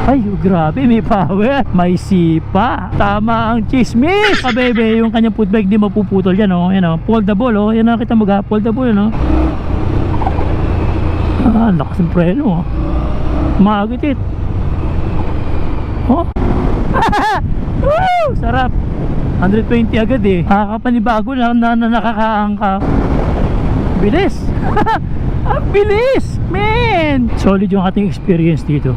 Ay, grabe, may power, may sipa. Tama ang chismis. Kabebe, yung kanyang foot bike di mapuputol yan, oh. Yan, oh. Foldable, oh. Yan, nakita mo ga, foldable, no? Ah, lakas ng preno, oh. Maagitit. Oh. Woo! Sarap. 120 agad eh. Nakakapanibago lang na nakakaangka. Bilis. Ang bilis, man. Solid yung ating experience dito.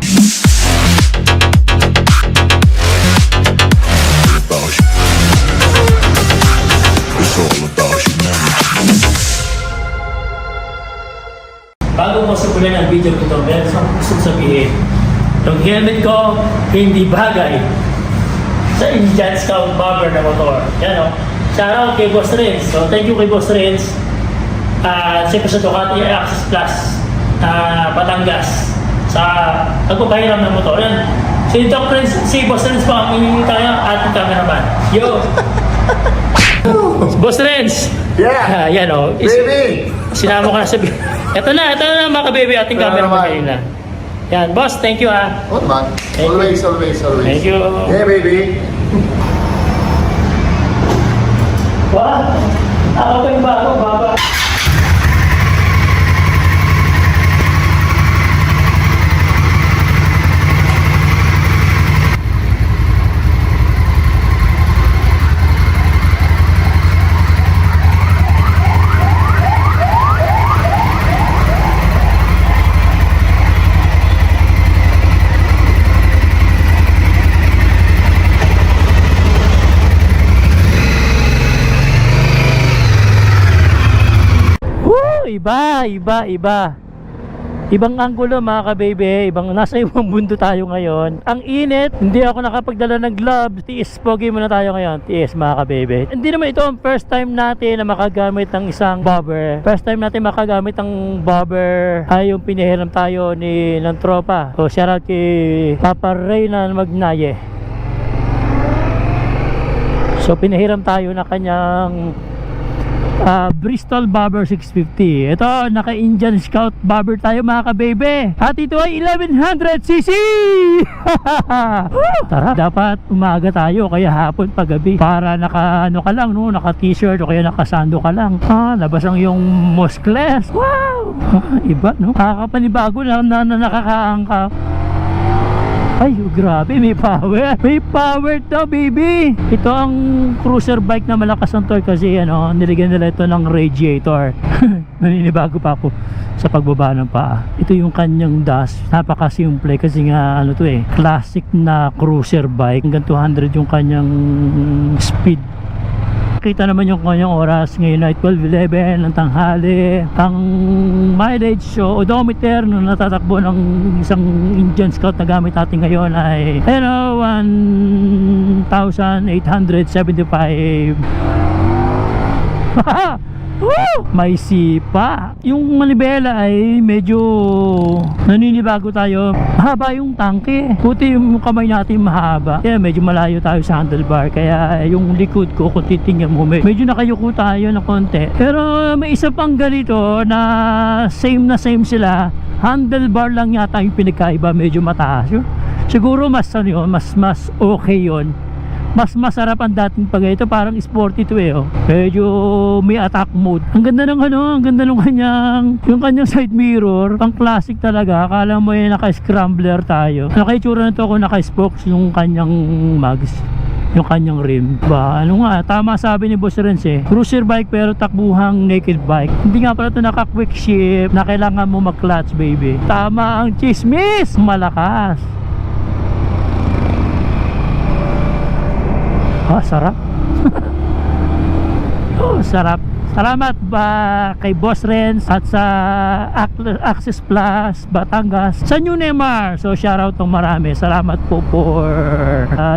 Bago mo simulan ang video ko ito, meron isang gusto sabihin. Yung helmet ko, hindi bagay sa Indian Scout Bobber na motor. Yan o. Shout out kay Boss Renz. So, thank you kay Boss Renz. Siyempre sa Ducati Access Plus Batangas sa pagpapahiram ng motor. Yan. Si Doc Renz, si Boss Renz pa ang iningi tayo ating cameraman. Yo! Boss Renz! Yeah! Yan o. Baby! Sinama ko na sa... Ito na mga ka-baby, ating cameraman kanina. Yan, boss, thank you ha. What man? Always. Thank you. Yeah, baby. Wow! Ako pa yung bago, baba. Iba. Ibang anggulo mga ka-baby, nasa ibang mundo tayo ngayon. Ang init, hindi ako nakapagdala ng gloves. Tiis, pogi muna tayo ngayon. Tiis mga ka-baby. Hindi naman ito ang first time natin na makagamit ng isang bobber. First time natin makagamit ng bobber ay yung pinahiram tayo ng tropa. So shout out kay Papa Reynan Magnaye. So pinahiram tayo na kanyang Bristol Bobber 650. Ito, naka-Indian Scout Bobber tayo mga ka-baby. At ito ay 1100cc. Tara, dapat umaga tayo kaya hapon paggabi para naka-ano ka lang, no? Naka-t-shirt o kaya naka-sando ka lang. Labas ang yung Moscles. Wow! Iba, no? Nakakapanibago na nakakaangka. Ay, grabe, may power. May power to, baby. Ito ang cruiser bike na malakas ang torque kasi nilagyan nila ito ng radiator. Naninibago pa ako sa pagbaba ng paa. Ito yung kanyang dash. Napaka-simple kasi nga classic na cruiser bike. Hanggang 200 yung kanyang speed. Kita naman yung kanyang oras ngayon ay 12:11 ng tanghali. Ang mileage o odometer na natatakbo ng isang Indian Scout na gamit natin ngayon ay 1,875. May sipa. Yung manibela ay medyo naninibago tayo. Mahaba yung tangke. Puti yung kamay natin mahaba. Kaya medyo malayo tayo sa handlebar. Kaya yung likod ko kung titingnan mo medyo nakayuko tayo na konti. Pero may isa pang ganito na same sila. Handlebar lang yata yung pinagkaiba. Medyo mataas yun. Siguro mas okay yun. Mas masarap ang dating pag ito, parang sporty to medyo may attack mode. Ang ganda ng yung kanyang side mirror, pang classic talaga. Akala mo naka-scrambler tayo. Naka-itsura na to kung naka-spokes yung kanyang mags, yung kanyang rim. Tama sabi ni Boss Renz cruiser bike pero takbuhang naked bike. Hindi nga pala ito naka-quick shift na kailangan mo mag-clutch, baby. Tama ang chismis, malakas. Sarap. Sarap. Salamat kay Boss Renz at sa Access Plus Batangas sa New Neymar. So shoutout ng marami. Salamat po for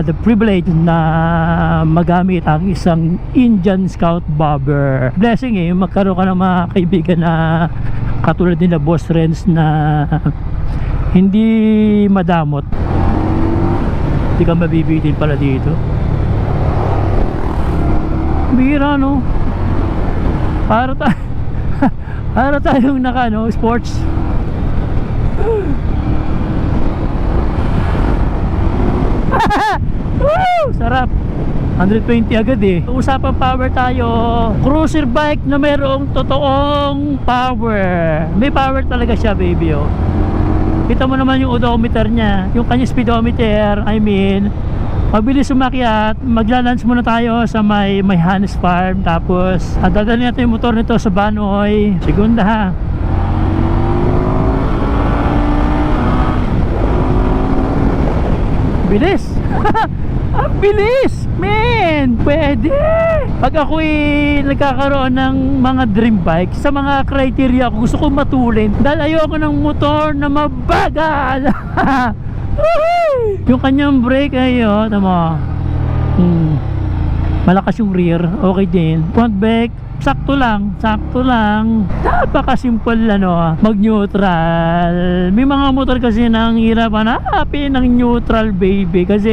the privilege na magamit ang isang Indian Scout Bobber. Blessing magkaroon ka ng mga kaibigan na katulad din na Boss Renz na hindi madamot. Hindi ka mabibitin pala dito. Bira para tayong naka sports. 120 agad eh. Usapang power tayo. Cruiser bike na mayroong totoong power. May power talaga siya, baby, oh. Kita mo naman yung odometer niya, yung kanyang speedometer, mabilis umakyat. Magla-lunch muna tayo sa may Hannes Farm. Tapos dadalhin natin yung motor nito sa Banoy. Segunda ha. Bilis. Ang bilis, man. Pwede. Pag ako'y nagkakaroon ng mga dream bike, sa mga criteria ko, gusto ko matulin. Dahil ayoko ng motor na mabagal. Yung kanyang brake ay tama. Malakas yung rear, okay din. Front brake, sakto lang. Napaka-simple mag-neutral. May mga motor kasi nang hirap hanapin ng neutral, baby. Kasi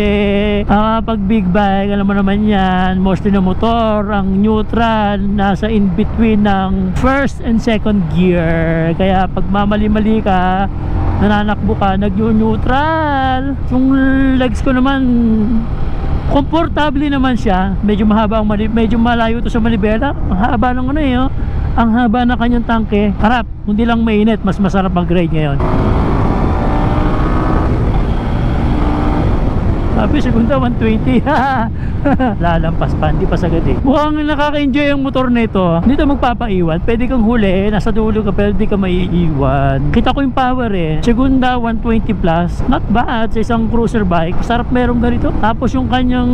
pag big bike, alam mo naman yan, mostly na motor, ang neutral nasa in between ng first and second gear. Kaya pag mamali-mali ka, nananakbo ka, nag-neutral. Yung legs ko naman, komportable naman siya. Medyo mahaba medyo malayo to sa manibela. Ang haba ng ang haba na kanyang tangke. Harap, hindi lang mainit, mas masarap mag-ride ngayon. Sabi, segunda 120. Lalampas pa, hindi pa sagad eh. Mukhang nakaka-enjoy ang motor nito. Dito magpapaiwan, pwede kang huli, nasa dulo ka, pero di ka maiiwan. Kita ko yung power eh. Segunda 120 plus, not bad sa isang cruiser bike. Sarap merong ganito. Tapos yung kanyang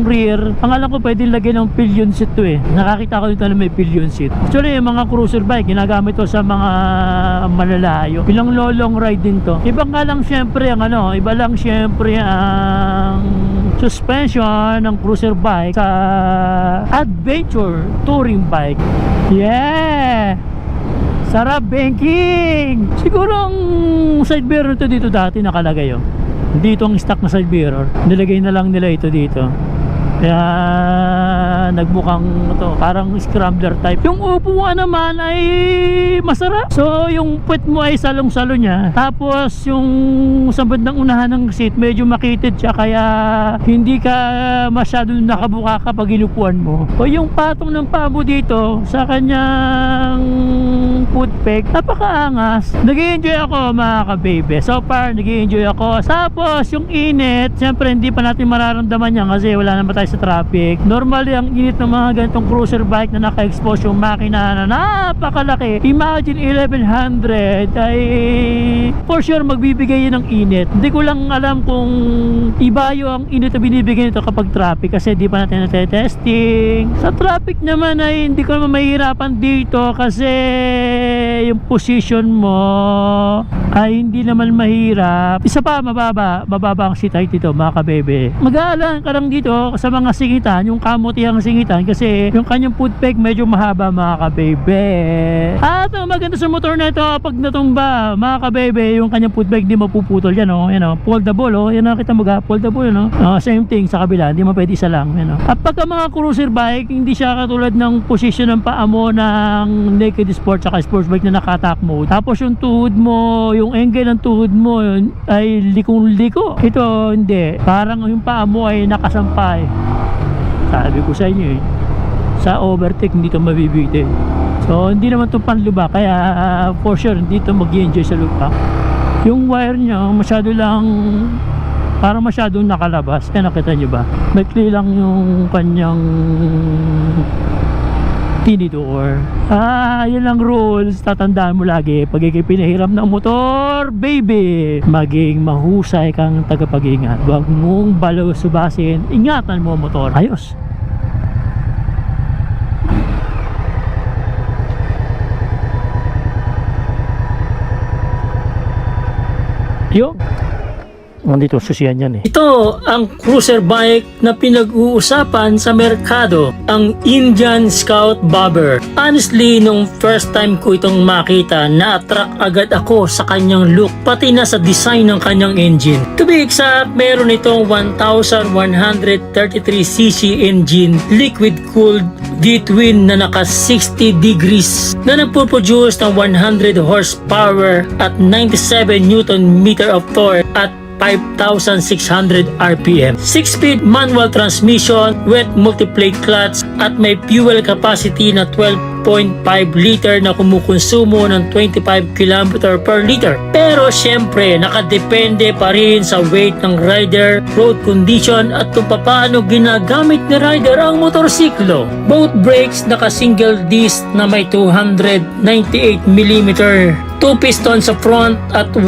rear, pangalan ko pwede lagyan ng pillion seat to eh. Nakakita ko dito na may pillion seat. Actually, yung mga cruiser bike, ginagamit to sa mga malalayo. Bilang long ride din to. Iba lang syempre ang suspension ng cruiser bike sa adventure touring bike. Yeah! Sarap banking! Siguro ang side mirror to dito dati nakalagay oh. Dito ang stock na side mirror. Nilagay na lang nila ito dito. Kaya nagmukhang parang scrambler type. Yung upuan naman ay masarap. So yung puwet mo ay salong-salo niya. Tapos yung sa bandang unahan ng seat medyo makitid siya, kaya hindi ka masyadong nakabuka kapag inupuan mo. O yung patong ng paa mo dito sa kanyang foot peg, napakaangas. Nag-i-enjoy ako mga ka-baby. So far nag-i-enjoy ako. Tapos yung init, syempre hindi pa natin mararamdaman yan kasi wala naman tayo sa traffic. Normally ang init ng mga ganitong cruiser bike na naka-expose yung makina na napakalaki. Imagine 1100 ay for sure magbibigay yun ng init. Hindi ko lang alam kung iba yung init na binibigay nito kapag traffic kasi di pa natin na-testing. Sa traffic naman ay hindi ko naman mahirapan dito kasi yung position mo ay hindi naman mahirap. Isa pa, mababa ang seat height dito mga kabebe. Mag-aalang ka lang dito sa mga singitan, yung kamutihang singitan kasi yung kanyang foot peg medyo mahaba mga kabebe. At ang maganda sa motor na ito, pag natumba mga kabebe, yung kanyang foot peg hindi mapuputol yan o. Yan o, foldable o. Yan nakita mo ga, foldable no? Same thing sa kabila, hindi mo pwede isa lang. Yan o. At pagka mga cruiser bike, hindi siya katulad ng position ng paa mo ng naked sport saka sports bike na naka-attack mode. Tapos yung tuhod mo, yung angle ng tuhod mo ay likong-liko. Ito hindi, parang yung paa mo ay nakasampay. Sabi ko sa inyo sa overtake hindi ito mabibitin. So hindi naman ito panluba, kaya for sure hindi ito mag-enjoy sa lupa. Yung wire niya parang masyadong nakalabas. Kaya nakita nyo ba? Maikli lang yung kanyang tinidor. Yun lang rules. Tatandaan mo lagi, pag ikay pinahiram ng motor, baby, maging mahusay kang tagapag-ingat. Huwag mong balusubasin. Ingatan mo ang motor. Ayos. Yo. Nandito susiyan yan eh. Ito ang cruiser bike na pinag-uusapan sa merkado, ang Indian Scout Bobber. Honestly, nung first time ko itong makita, na-attract agad ako sa kanyang look, pati na sa design ng kanyang engine. To be exact, meron itong 1133cc engine, liquid-cooled D-twin na naka 60 degrees na nagpo-produce ng 100 horsepower at 97 Nm of torque at 5,600 RPM. 6-speed manual transmission with multi-plate clutch at may fuel capacity na 12.5 liter na kumukonsumo ng 25 km per liter. Pero syempre, nakadepende pa rin sa weight ng rider, road condition at kung paano ginagamit ni rider ang motorsiklo. Both brakes naka-single disc na may 298mm. 2 piston sa front at 1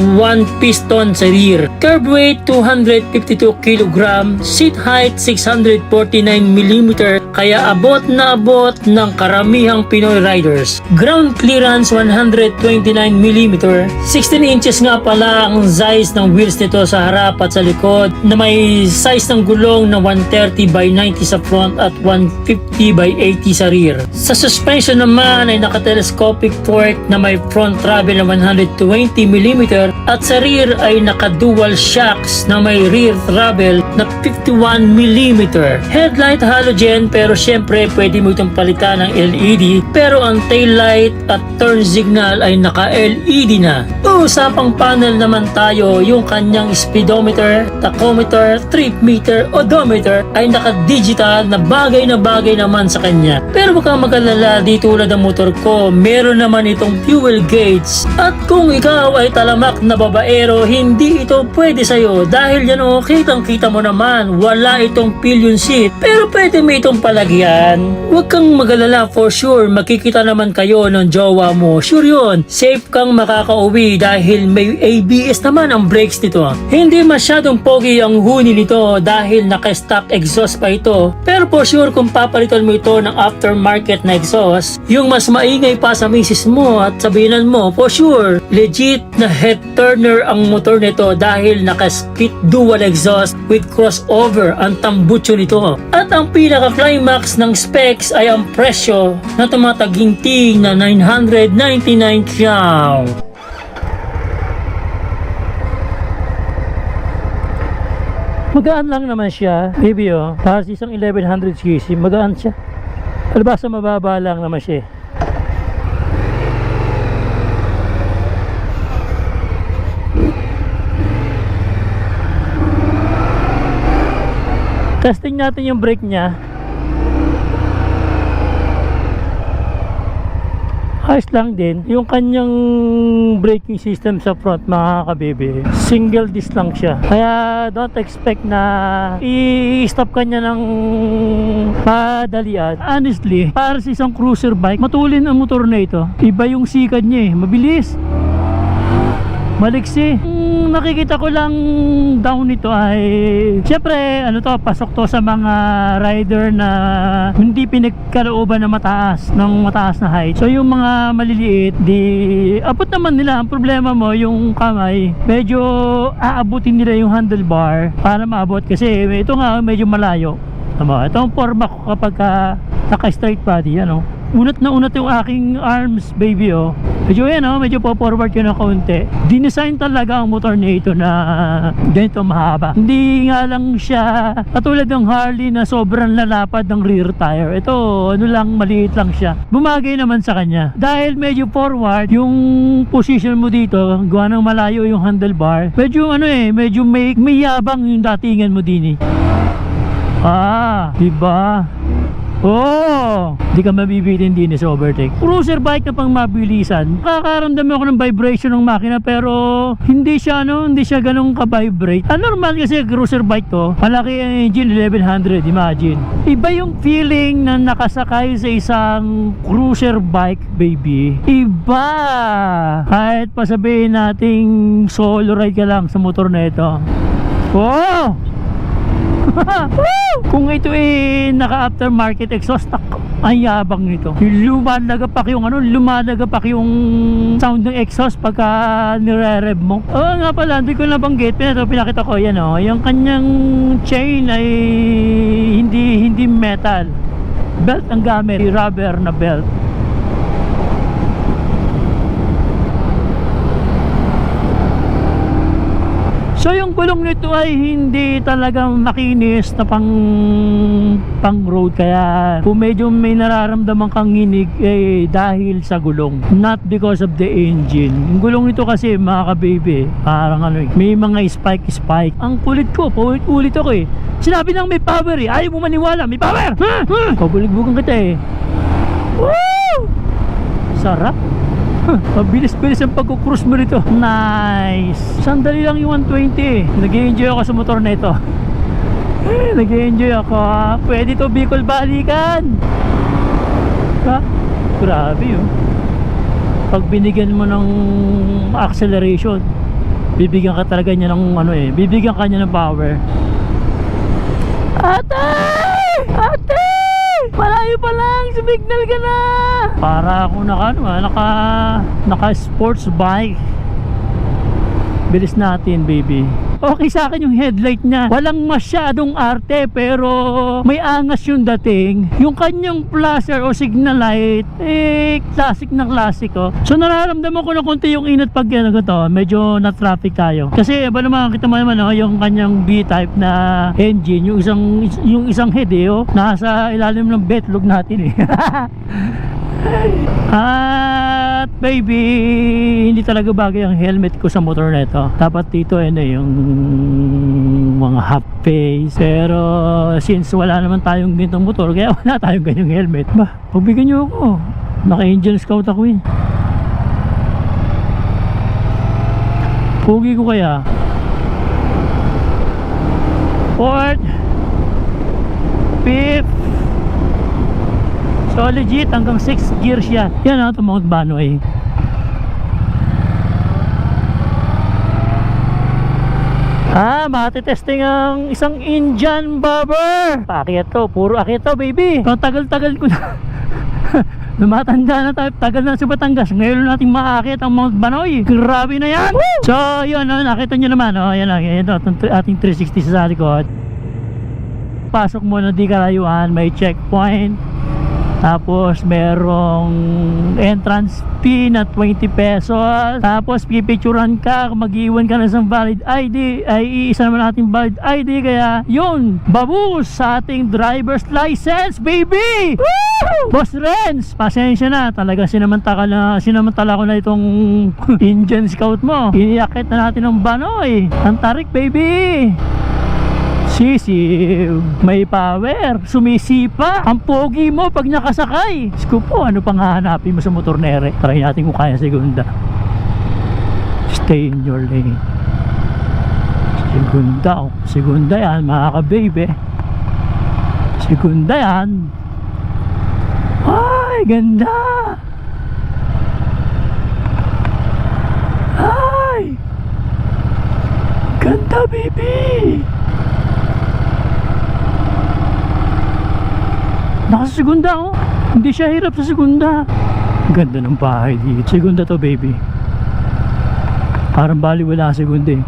piston sa rear. Curb weight 252 kg, seat height 649mm, kaya abot na abot ng karamihang Pinoy riders. Ground clearance 129mm, 16 inches nga pala ang size ng wheels nito sa harap at sa likod, na may size ng gulong na 130 by 90 sa front at 150 by 80 sa rear. Sa suspension naman ay naka-telescopic fork na may front travel na 120mm at sa rear ay naka-dual shocks na may rear travel na 51mm. Headlight halogen, pero syempre pwede mo itong palitan ng LED, pero ang taillight at turn signal ay naka-LED na. Usapang panel naman tayo, yung kanyang speedometer, tachometer, trip meter, odometer ay naka-digital na bagay naman sa kanya. Pero baka mag-alala, di tulad ng motor ko, meron naman itong fuel gauge. At kung ikaw ay talamak na babaero, hindi ito pwede sa'yo dahil yan o, kitang-kita mo naman, wala itong pillion seat, pero pwede mo itong palagyan. Huwag kang mag-alala, for sure, makikita naman kayo ng jowa mo. Sure yun, safe kang makakauwi dahil may ABS naman ang brakes nito. Hindi masyadong pogi ang huni nito dahil naka-stock exhaust pa ito, pero for sure kung papalitan mo ito ng aftermarket na exhaust, yung mas maingay pa sa misis mo at sabihinan mo, for sure, legit na head turner ang motor nito dahil naka-split dual exhaust with crossover ang tambucho nito. At ang pinaka-climax ng specs ay ang presyo na tumataginting na 999 kyaw. Magaan lang naman siya, baby oh. Para sa isang 1100cc, magaan siya. Albasa mababa lang naman siya. Testing natin yung brake niya. Ayos lang din. Yung kanyang braking system sa front, mga kabebe, single disc lang siya. Kaya don't expect na i-stop ka niya ng padalian. Honestly, para sa isang cruiser bike, matulin ang motor na ito. Iba yung sikad niya eh. Mabilis. Maliksi. Nakikita ko lang down nito ay syempre ano to, pasok to sa mga rider na hindi pinagkalooban ng mataas na height. So yung mga maliliit, di abot naman nila. Ang problema mo yung kamay, medyo aabutin nila yung handlebar para maabot kasi ito nga medyo malayo. Tama, ito ang forma ko kapag naka straight body, ano. Unat na unat yung aking arms, baby oh. Medyo yan oh, medyo po-forward yun ng kaunti. Dinesign talaga ang motor nito na ganito mahaba. Hindi nga lang siya katulad ng Harley na sobrang lalapad ng rear tire. Ito, ano lang, maliit lang siya. Bumagay naman sa kanya. Dahil medyo forward, yung position mo dito, gawa ng malayo yung handlebar. Medyo ano eh, medyo may yabang yung datingan mo din eh. Ah, diba? Oh, di ka mabibitin din sa overtake. Cruiser bike na pang mabilisan. Nakakaramdam ako ng vibration ng makina pero hindi siya ganun ka-vibrate. Normal kasi cruiser bike to. Malaki ang engine, 1100, imagine. Iba yung feeling na nakasakay sa isang cruiser bike, baby. Iba. Kahit pa sabihin nating solo ride ka lang sa motor na ito. Oh! Kung ito eh naka-aftermarket exhaust, ang yabang nito. Lumalagapak yung sound ng exhaust pagka nire-rev mo. Oo nga pala, hindi ko nabanggit, pero pinakita ko yan oh. Yung kanyang chain ay hindi metal. Belt ang gamit, rubber na belt. So yung gulong nito ay hindi talagang makinis na pang road, kaya kung medyo may nararamdaman kang nginig eh dahil sa gulong, not because of the engine. Yung gulong nito kasi mga ka-baby, parang ano eh, may mga spike. Ang kulit ko, paulit ako eh. Sinabi lang may power eh, ayaw mo maniwala, may power! Pabulig-bugan kita eh. Woo! Sarap. Mabilis-bilis ang pagkukruise mo rito. Nice. Sandali lang yung 120 eh. Nag-i-enjoy ako sa motor na ito. Nag-i-enjoy ako. Pwede to Bicol balikan. Ha? Grabe yun. Pag binigyan mo ng acceleration, bibigyan ka talaga niya ng ano eh, bibigyan ka niya ng power. Ate! Ate! Malayo pa lang, sumignal ka na. Para ako naka sports bike. Bilis natin, baby. Okay sa akin yung headlight niya. Walang masyadong arte, pero may angas yung dating. Yung kanyang flasher o signal light, eh, classic na classic, oh. So nararamdaman ko na konti yung inat pag ano to, medyo na-traffic tayo. Kasi ba naman, kita mo naman, oh, yung kanyang B-type na engine, yung isang head, eh, oh, nasa ilalim ng betlog natin, eh. At baby, hindi talaga bagay ang helmet ko sa motor na ito. Dapat dito yung mga half face. Pero since wala naman tayong ganitong motor, kaya wala tayong ganyang helmet. Ba, pagbigyan nyo ako. Naka-Angel Scout ako eh. Pugi ko kaya. Fourth, fifth. So legit hanggang 6 gears siya. Yan na ito Mount Banoy. Matitesting ang isang Indian bobber. Paakyat to, puro akyat to baby. Ang tagal-tagal ko na. Lumatanda na tayo, tagal na sa Batangas. Ngayon natin maakyat ang Mount Banoy. Grabe na yan. Woo! So yun, nakita nyo naman, yan lang, ating 360 sa likod. Pasok mo na di kalayuan, may checkpoint. Tapos merong entrance fee na 20 pesos. Tapos pipicturan ka, mag-iwan ka na sa valid ID. Ay iisa naman natin valid ID. Kaya yun, babus sa ating driver's license, baby! Woo! Boss Renz, pasensya na. Talaga sinamantala ko na itong Indian Scout mo. Iniakit na natin ng Banoy. Ang tarik, baby! Sisiw, may power, sumisipa. Ang pogi mo pag nakasakay. Scoop po, ano pang hahanapin mo sa motor nere? Try natin kung kaya segunda. Stay in your lane. Segunda, oh. Segunda yan mga ka-baby. Segunda yan. Ay, ganda. Ay, ganda baby. Nasa segunda, oh. Hindi siya hirap sa segunda. Ganda ng bahay dito. Segunda to baby. Parang bali wala segunda eh.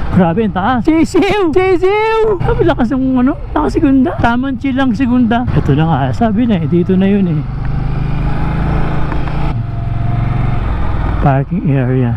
Grabe ang taas. Sisiw! Sisiw! Sabi lakas ng naka-segunda. Tamang chill lang segunda. Ito na nga, sabi na eh, dito na yun eh. Parking area.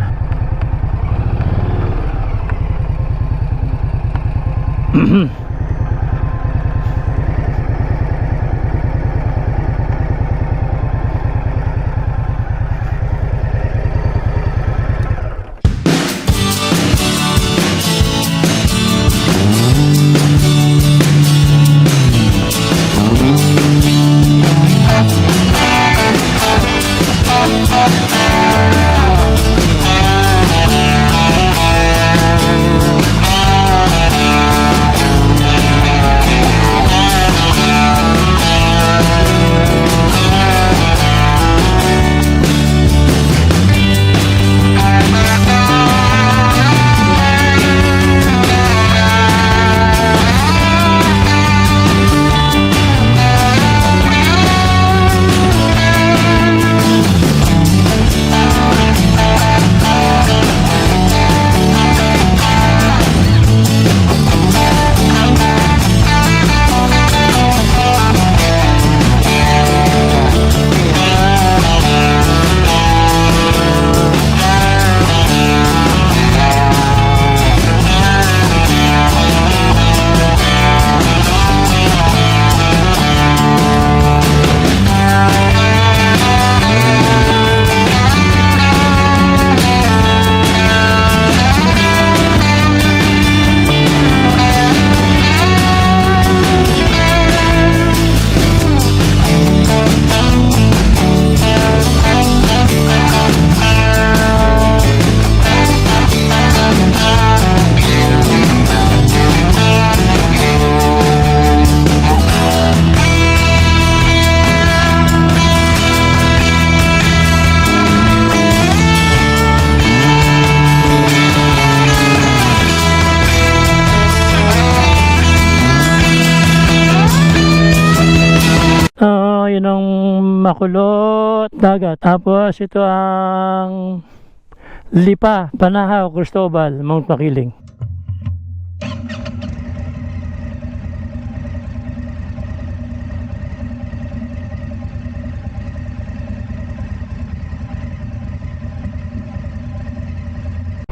Makulot Dagat. Tapos ito ang Lipa, Banahaw, Cristobal, Mount Makiling.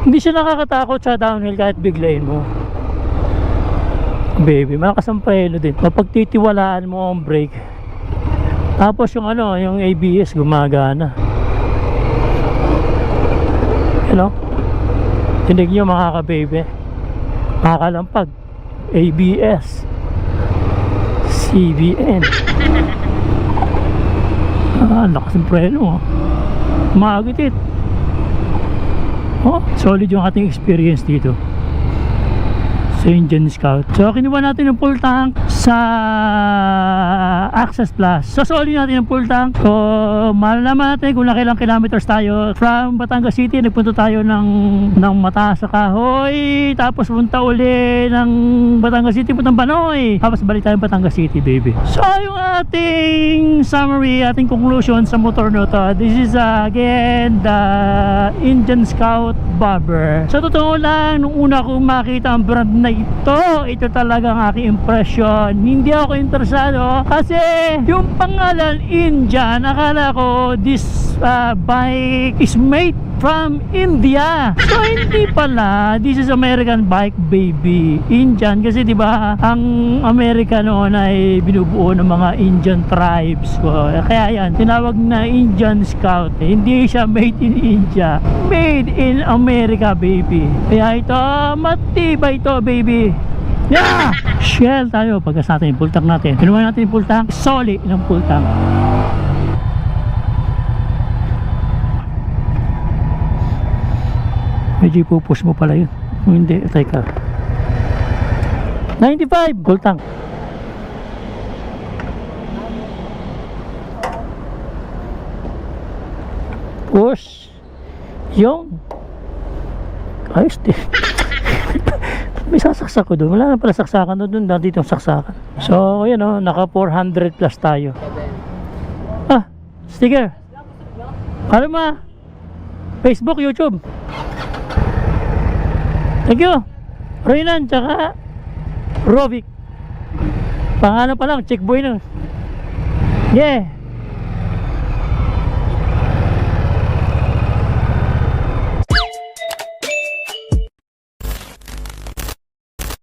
Hindi siya nakakatakot sa downhill kahit biglayin mo. Baby, makasamprelo din. Mapagtitiwalaan mo ang brake. Tapos yung yung ABS gumagana. Tinig nyo mga ka-baby. Makakalampag. ABS. CBN. Lakas ng preno. Maagitit. Solid yung ating experience dito sa Indian Scout. So kinuha natin yung full tank sa Access Plus. So solid natin yung full tank. So malalaman natin kung nakailang kilometers tayo. From Batangas City nagpunta tayo ng Mataas sa Kahoy, tapos punta uli ng Batangas City puntang Banoy, tapos balik tayo Batangas City, baby. So yung ating summary, ating conclusion sa motor na to, this is again the Indian Scout Bobber. Sa totoo lang, nung una kong makita ang brand na ito talaga ang aking impression. Hindi ako interesado kasi yung pangalan Indian, akala ko this bike is made from India. So hindi pala, this is American bike, baby. Indian kasi 'di ba ang Amerika noon ay binubuo ng mga Indian tribes. Kaya yan, tinawag na Indian Scout. Hindi siya made in India, made in America, baby. Kaya ito, matibay ito, baby. Yeah! Shell tayo pagkas natin yung full tank natin. Pinuha natin yung full tank, solid ng full tank. Medyo ipupush mo pala yun. Hindi, teka. 95 full tank. Push. Yung ayos din. May sasaksak ko doon. Wala na pala saksakan doon. Dati itong saksakan. So yun naka 400 plus tayo. Sticker. Ano ma? Facebook, YouTube. Thank you Reynan tsaka Rovic. Pangalan pa lang, check boy na. Yeah.